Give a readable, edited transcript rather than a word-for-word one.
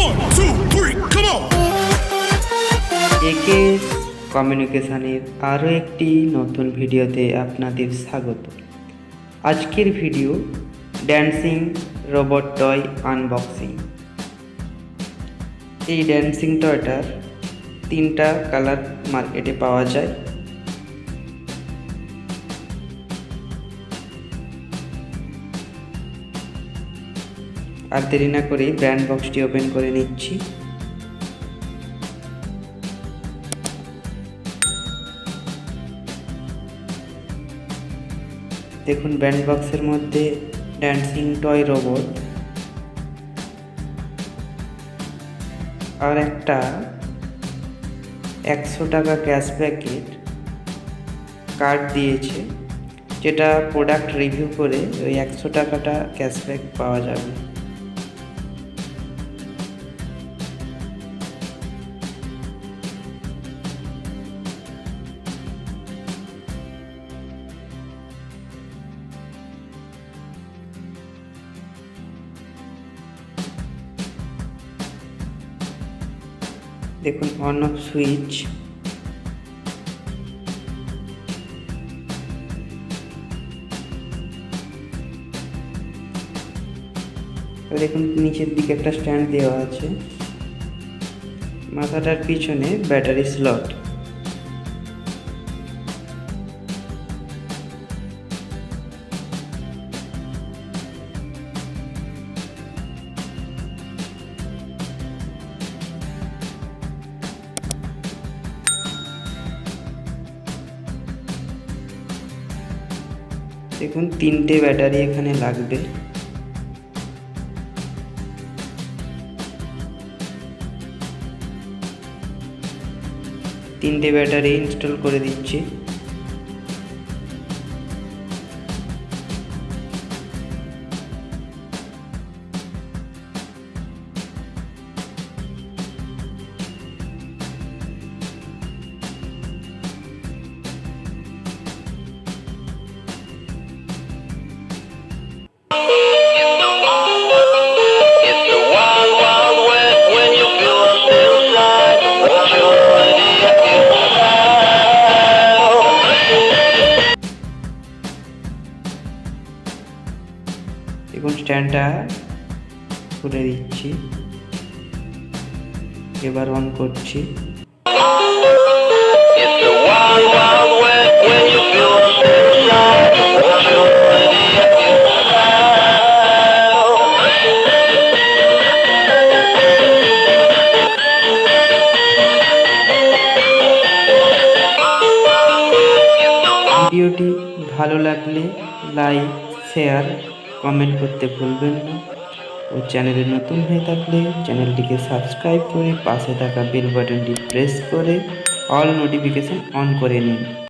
1, 2, 3, come on! একে কমিউনিকেশনের আরও একটি নতুন ভিডিওতে আপনাদের স্বাগত। আজকের video dancing robot toy unboxing. এই ড্যান্সিং টয়টার 3টা কালার মার্কেটে পাওয়া যায়। আর দেরি না করে ব্র্যান্ড বক্সটি ওপেন করে নিচ্ছি। দেখুন ব্র্যান্ড বক্সের মধ্যে ড্যান্সিং টয় রোবট আর একটা 100 টাকা ক্যাশব্যাকের কার্ড দিয়েছে, যেটা প্রোডাক্ট রিভিউ করে ওই 100 টাকাটা ক্যাশব্যাক পাওয়া যাবে। দেখুন অন অফ সুইচ, দেখুন নিচের দিকে একটা স্ট্যান্ড দেওয়া আছে, মাথাটার পিছনে ব্যাটারি স্লট। দেখুন 3টে ব্যাটারি এখানে লাগবে। তিনটে ব্যাটারি ইনস্টল করে দিচ্ছি। দেখুন স্ট্যান্ডটা খুলে দিচ্ছি, এবার অন করছি। ভিডিওটি ভালো লাগলে লাইক, শেয়ার, কমেন্ট করতে ভুলবেন না। ও চ্যানেলে নতুন হয়ে থাকলে চ্যানেলটিকে সাবস্ক্রাইব করে পাশে থাকা বেল বাটনটি প্রেস করে অল নোটিফিকেশন অন করে নিন।